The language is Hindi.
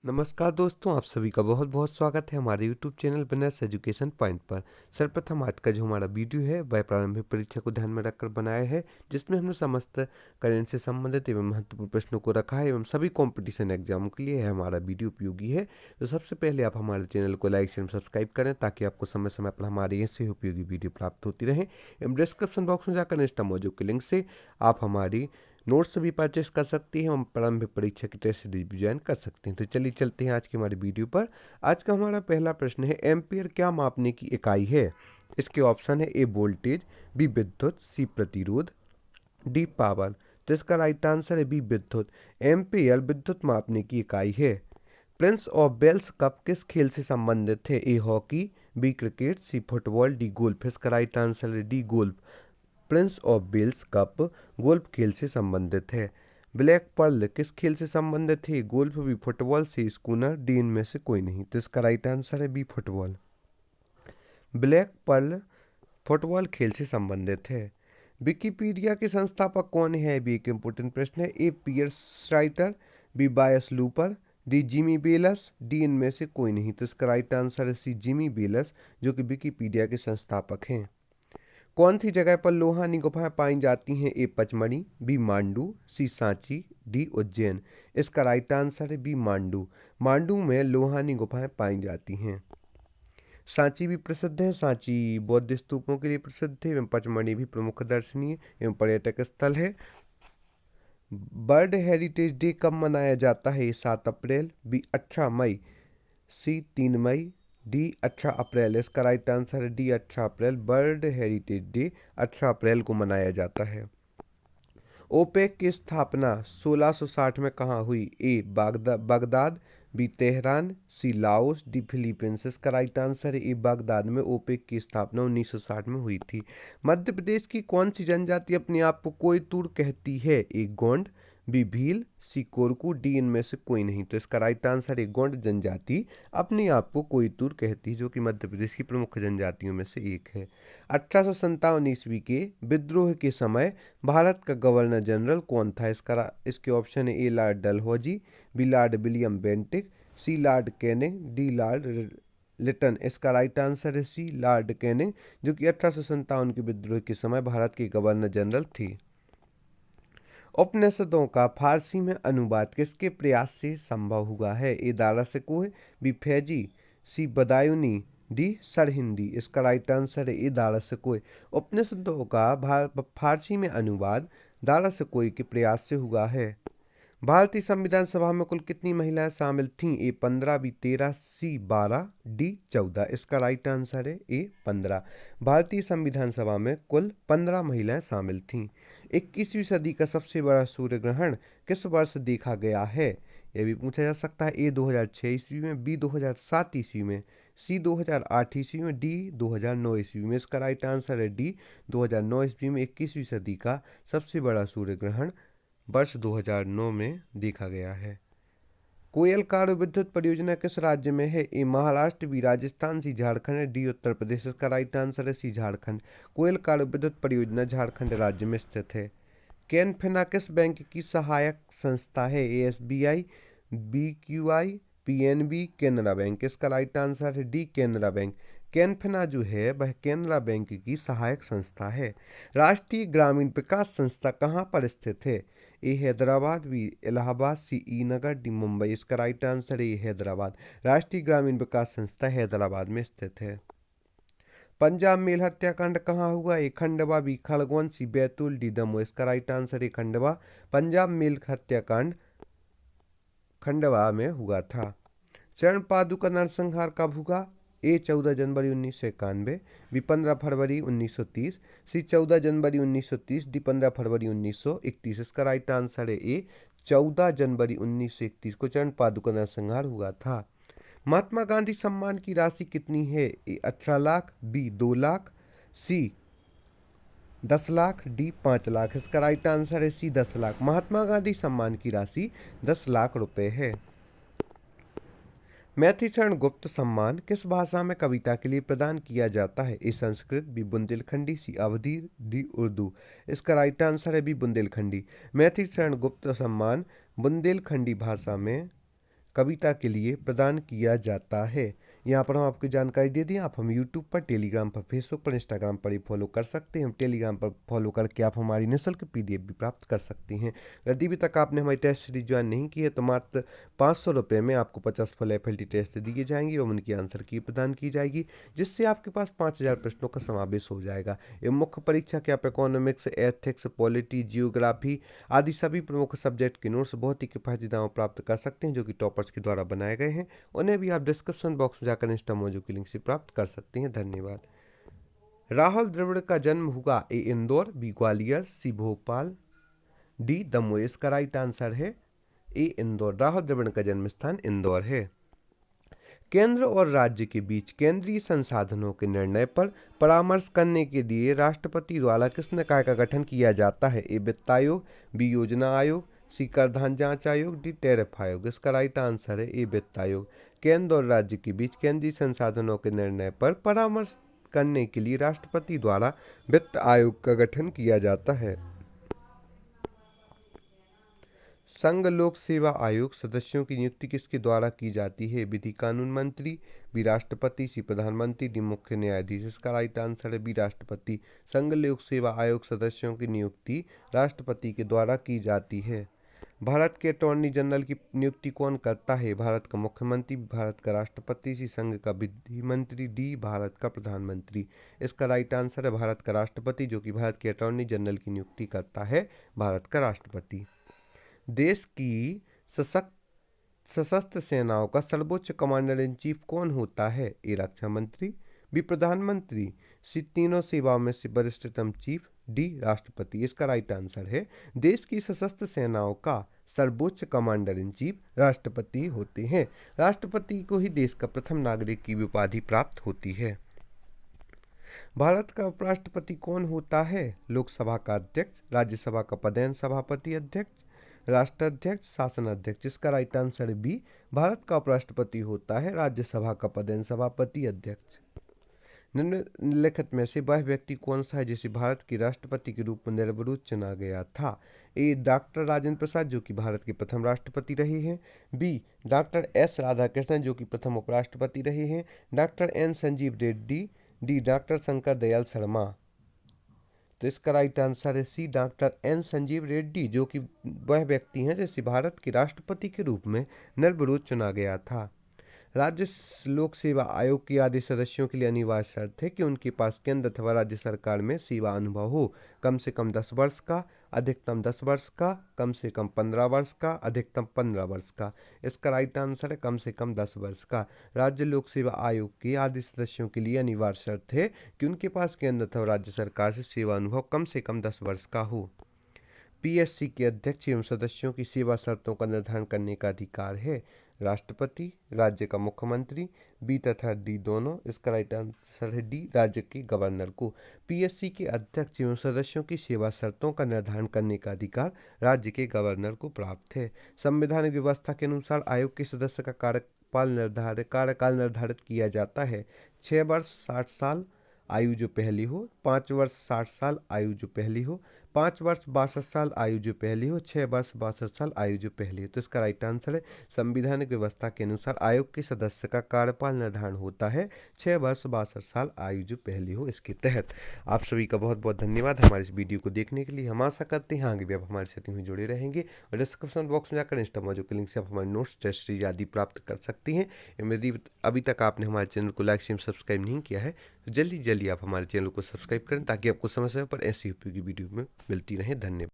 नमस्कार दोस्तों, आप सभी का बहुत बहुत स्वागत है हमारे YouTube channel business education point पर। सर्वप्रथम आज का जो हमारा वीडियो है वह प्रारंभिक परीक्षा को ध्यान में रखकर बनाया है, जिसमें हमने समस्त करेंट से संबंधित एवं महत्वपूर्ण प्रश्नों को रखा है एवं सभी कंपटीशन एग्जामों के लिए है हमारा वीडियो उपयोगी है। तो सबसे पहले आप हमारे चैनल को लाइक शेयर सब्सक्राइब करें ताकि आपको समय समय पर हमारे ऐसे ही उपयोगी वीडियो प्राप्त होती रहे एवं डिस्क्रिप्शन बॉक्स में जाकर इंस्टा मौजूद के लिंक से आप हमारी नोट्स भी परचेस कर सकती हैं और प्रारंभिक परीक्षा की टेस्ट सीरीज भी ज्वाइन कर सकते हैं। तो चलिए चलते हैं आज की हमारी वीडियो पर। आज का हमारा पहला प्रश्न है, एम्पियर क्या मापने की इकाई है? इसके ऑप्शन है ए वोल्टेज, बी विद्युत, सी प्रतिरोध, डी पावर। तो इसका राइट आंसर है बी विद्युत। एम्पियर विद्युत मापने की इकाई है। प्रिंस ऑफ वेल्स कप किस खेल से संबंधित है? A hockey, B cricket, C football, D golf. इसका राइट आंसर है D golf. Prince of Wales cup golf खेल से संबंधित है। ब्लैक पर्ल किस खेल से संबंधित है? Golf, B football, C schooner, D इनमें से कोई नहीं। तो इसका राइट आंसर है B football. Black pearl football खेल से संबंधित है। विकिपीडिया के संस्थापक कौन है? भी एक इंपोर्टेंट प्रश्न है। ए पियर्स राइटर, बी बायस looper, D Jimmy Belas, D इनमें से कोई नहीं। तो इसका राइट आंसर है सी जिमी बेलस, जो कि विकिपीडिया के संस्थापक हैं। कौन सी जगह पर लोहानी गुफाएं पाई जाती हैं? ए पचमढ़ी, बी मांडू, सी सांची, डी उज्जैन। इसका राइट आंसर है बी मांडू। मांडू में लोहानी गुफाएं पाई जाती हैं। सांची भी प्रसिद्ध है। सांची बौद्ध स्तूपों के लिए प्रसिद्ध है एवं पचमढ़ी भी प्रमुख दर्शनीय एवं पर्यटक स्थल है। वर्ल्ड हेरिटेज डे कब मनाया जाता है? 7 अप्रैल, बी 18 मई, सी 3 मई, डी 18 अप्रैल। इसका राइट आंसर है डी 18 अप्रैल। वर्ल्ड हेरिटेज डे 18 अप्रैल को मनाया जाता है। ओपेक की स्थापना 1660 में कहाँ हुई? ए बगदाद, बी तेहरान, सी लाओस, डी फिलीपींस। इसका राइट आंसर है ए बगदाद में ओपेक की स्थापना 1960 में हुई थी। मध्य प्रदेश की कौन सी जनजाति अपने आप को कोयतूर कहती है? ए गोंड, बी भील, सी कोरकू, डी इनमें से कोई नहीं। तो इसका राइट आंसर है गोंड जनजाति अपने आप को कोयतूर कहती है, जो कि मध्य प्रदेश की प्रमुख जनजातियों में से एक है। 1857 ईस्वी के विद्रोह के समय भारत का गवर्नर जनरल कौन था? इसके ऑप्शन है A lord Dalhousie, B lord William Bentinck, C lord Canning, D lord Lytton. इसका राइट आंसर है सी लॉर्ड कैनिंग, जो कि 1857 के विद्रोह के समय भारत के गवर्नर जनरल थी। उपनिषदों का फारसी में अनुवाद किसके प्रयास से संभव हुआ है? ए दारा सिकोह, बी फैजी, सी बदायूनी, डी सरहिंदी। इसका राइट आंसर है ए दारा सिकोह। उपनिषदों का फारसी में अनुवाद दारा सिकोह के प्रयास से हुआ है। भारतीय संविधान सभा में कुल कितनी महिलाएं शामिल थीं? ए 15, बी 13, सी 12, डी 14। इसका राइट आंसर है ए 15। भारतीय संविधान सभा में कुल 15 महिलाएं शामिल थीं। 21वीं सदी का सबसे बड़ा सूर्य ग्रहण किस वर्ष देखा गया है? यह भी पूछा जा सकता है। ए 2006 ईस्वी में, बी 2007 ईस्वी में, सी 2008 ईस्वी में, डी 2009 ईस्वी में। इसका राइट आंसर है डी 2009 ईस्वी में 21वीं सदी का सबसे बड़ा सूर्य ग्रहण वर्ष 2009 में देखा गया है। कोयलकारो विद्युत परियोजना किस राज्य में है? ए महाराष्ट्र, बी राजस्थान, सी झारखंड, डी उत्तर प्रदेश। इसका राइट आंसर है सी झारखंड। कोयलकारो विद्युत परियोजना झारखंड राज्य में स्थित है। कैनफिना किस बैंक की सहायक संस्था है? ए एसबीआई, बी क्यूआई, पीएनबी, केनरा बैंक। इसका राइट आंसर है डी केनरा बैंक। कैनफिना जो है वह केनरा बैंक की सहायक संस्था है। राष्ट्रीय ग्रामीण विकास संस्था कहाँ पर स्थित है? ए हैदराबाद, बी इलाहाबाद, सी नगर, डी मुंबई। इसका राइट आंसर है हैदराबाद। राष्ट्रीय ग्रामीण विकास संस्था हैदराबाद में स्थित है। पंजाब मेल हत्याकांड कहाँ हुआ? ए खंडवा, बी खड़गोन, सी बैतूल, डी दमोह। इसका राइट आंसर है खंडवा। पंजाब मेल हत्याकांड खंडवा में हुआ था। चरण पादुका नरसंहार कब हुआ? ए 14 जनवरी 1991, बी 15 फरवरी 1930, सी 14 जनवरी 1930, डी 15 फरवरी 1931। इसका राइट आंसर है ए 14 जनवरी 1931 को चरण पादुका नरसंहार हुआ था। महात्मा गांधी सम्मान की राशि कितनी है? ए 18 लाख, बी 2 लाख, सी 10 लाख, डी 5 लाख। इसका राइट आंसर है सी 10 लाख। महात्मा गांधी सम्मान की राशि 10 लाख रुपए है। मैथिलीशरण गुप्त सम्मान किस भाषा में कविता के लिए प्रदान किया जाता है? ए संस्कृत, बी बुंदेलखंडी, सी अवधी, डी उर्दू। इसका राइट आंसर है बी बुंदेलखंडी। मैथिलीशरण गुप्त सम्मान बुंदेलखंडी भाषा में कविता के लिए प्रदान किया जाता है। यहाँ पर हम आपको जानकारी दे दें, आप हम यूट्यूब पर, टेलीग्राम पर, फेसबुक पर, इंस्टाग्राम पर ही फॉलो कर सकते हैं। टेलीग्राम पर फॉलो करके आप हमारी निःशुल्क PDF भी प्राप्त कर सकते हैं। यदि अभी तक आपने हमारी टेस्ट सीरीज ज्वाइन नहीं की है तो मात्र 500 रुपये में आपको 50 फुल FLT टेस्ट दिए जाएंगे एवं उनकी आंसर की प्रदान की जाएगी, जिससे आपके पास 5000 प्रश्नों का समावेश हो जाएगा। एवं मुख्य परीक्षा के आप इकोनॉमिक्स, एथिक्स, पॉलिटी, जियोग्राफी आदि सभी प्रमुख सब्जेक्ट के नोट्स बहुत ही किफायती दामों प्राप्त कर सकते हैं, जो कि टॉपर्स के द्वारा बनाए गए हैं। उन्हें भी आप डिस्क्रिप्शन बॉक्स में जाकर इंस्टा मौजू की लिंक से प्राप्त कर सकते हैं। धन्यवाद। राहुल द्रविड़ का जन्म हुआ A Indore, B Gwalior, C Bhopal, D Damoh. इसका राइट आंसर है A इंदौर। राहुल द्रविड़ का जन्म स्थान इंदौर है। केंद्र और राज्य के बीच केंद्रीय संसाधनों के निर्णय पर परामर्श करने के लिए राष्ट्रपति द्वारा किस निकाय का गठन किया जाता है? A वित्त आयोग, B योजना आयोग, C करधान जांच आयोग, D टैरिफ आयोग। इसका राइट आंसर है A वित्त आयोग। केंद्र और राज्य के बीच केंद्रीय संसाधनों के निर्णय पर परामर्श करने के लिए राष्ट्रपति द्वारा वित्त आयोग का गठन किया जाता है। संघ लोक सेवा आयोग सदस्यों की नियुक्ति किसके द्वारा की जाती है? विधि कानून मंत्री, बी राष्ट्रपति, सी प्रधानमंत्री, डी मुख्य न्यायाधीश। इसका राइट आंसर है बी राष्ट्रपति। संघ लोक सेवा आयोग सदस्यों की नियुक्ति राष्ट्रपति के द्वारा की जाती है। भारत के अटॉर्नी जनरल की नियुक्ति कौन करता है? भारत का मुख्यमंत्री, भारत का राष्ट्रपति, सी संघ का विधि मंत्री, डी भारत का प्रधानमंत्री। इसका राइट आंसर है भारत का राष्ट्रपति, जो कि भारत के अटॉर्नी जनरल की नियुक्ति करता है भारत का राष्ट्रपति। देश की सशस्त्र सेनाओं का सर्वोच्च कमांडर इन चीफ कौन होता है? ए रक्षा मंत्री, बी प्रधानमंत्री, सी तीनों सेवाओं में से वरिष्ठतम चीफ, डी राष्ट्रपति। इसका राइट आंसर है देश की सशस्त्र सेनाओं का सर्वोच्च कमांडर इन चीफ राष्ट्रपति होते हैं। राष्ट्रपति को ही देश का प्रथम नागरिक की उपाधि प्राप्त होती है। भारत का उपराष्ट्रपति कौन होता है? लोकसभा का अध्यक्ष, राज्यसभा का पदेन सभापति अध्यक्ष, राष्ट्राध्यक्ष, शासन अध्यक्ष। इसका राइट आंसर बी भारत का उपराष्ट्रपति होता है राज्यसभा का पदेन सभापति अध्यक्ष। निम्नलिखित में से वह व्यक्ति कौन सा है जिसे भारत के राष्ट्रपति के रूप में निर्विरोध चुना गया था? ए डॉक्टर राजेंद्र प्रसाद, जो कि भारत के प्रथम राष्ट्रपति रहे हैं, बी डॉक्टर एस राधाकृष्णन, जो कि प्रथम उपराष्ट्रपति रहे हैं, doctor N Sanjiva Reddy, D doctor Shankar Dayal Sharma. तो इसका राइट आंसर है C doctor N Sanjiva Reddy, जो कि वह व्यक्ति हैं जिसे भारत के राष्ट्रपति के रूप में निर्विरोध चुना गया था। राज्य लोक सेवा आयोग के आदि सदस्यों के लिए अनिवार्य शर्त है कि उनके पास केंद्र अथवा राज्य सरकार में सेवा अनुभव हो, कम से कम 10 वर्ष का, अधिकतम 10 वर्ष का, कम से कम 15 वर्ष का, अधिकतम 15 वर्ष का। इसका राइट आंसर है कम से कम 10 वर्ष का। राज्य लोक सेवा आयोग के आदि सदस्यों के लिए अनिवार्य शर्त है कि उनके पास केंद्र अथवा राज्य सरकार से सेवा अनुभव कम से कम 10 वर्ष का हो। PSC के अध्यक्ष एवं सदस्यों की सेवा शर्तों का निर्धारण करने का अधिकार है राष्ट्रपति, राज्य का मुख्यमंत्री, बी तथा डी दोनों। इसका राइट आंसर है डी राज्य के गवर्नर को। PSC के अध्यक्ष एवं सदस्यों की सेवा शर्तों का निर्धारण करने का अधिकार राज्य के गवर्नर को प्राप्त है। संवैधानिक व्यवस्था के अनुसार आयोग के सदस्य का कार्यकाल निर्धारित किया जाता है। 6 वर्ष 60 साल आयु जो पहली हो, 5 वर्ष 60 साल आयु जो पहली हो, 5 वर्ष 62 साल आयु जो पहली हो, 6 वर्ष 62 साल आयु जो पहली हो। तो इसका राइट आंसर है संवैधानिक व्यवस्था के अनुसार आयोग के सदस्य का कार्यकाल निर्धारण होता है 6 वर्ष 62 साल आयु जो पहली हो। इसके तहत आप सभी का बहुत बहुत धन्यवाद हमारे इस वीडियो को देखने के लिए। हम आशा करते हैं आगे भी आप हमारे साथ ही जुड़े रहेंगे और डिस्क्रिप्शन बॉक्स में जाकर इंस्टा मौजू के लिंक से आप हमारे नोट्स, टेस्ट सीरीज आदि प्राप्त कर सकते हैं। यदि अभी तक आपने हमारे चैनल को लाइक, शेयर, सब्सक्राइब नहीं किया है तो जल्दी आप हमारे चैनल को सब्सक्राइब करें ताकि आपको समय समय पर ऐसी उपयोगी वीडियो में मिलती रहे। धन्यवाद।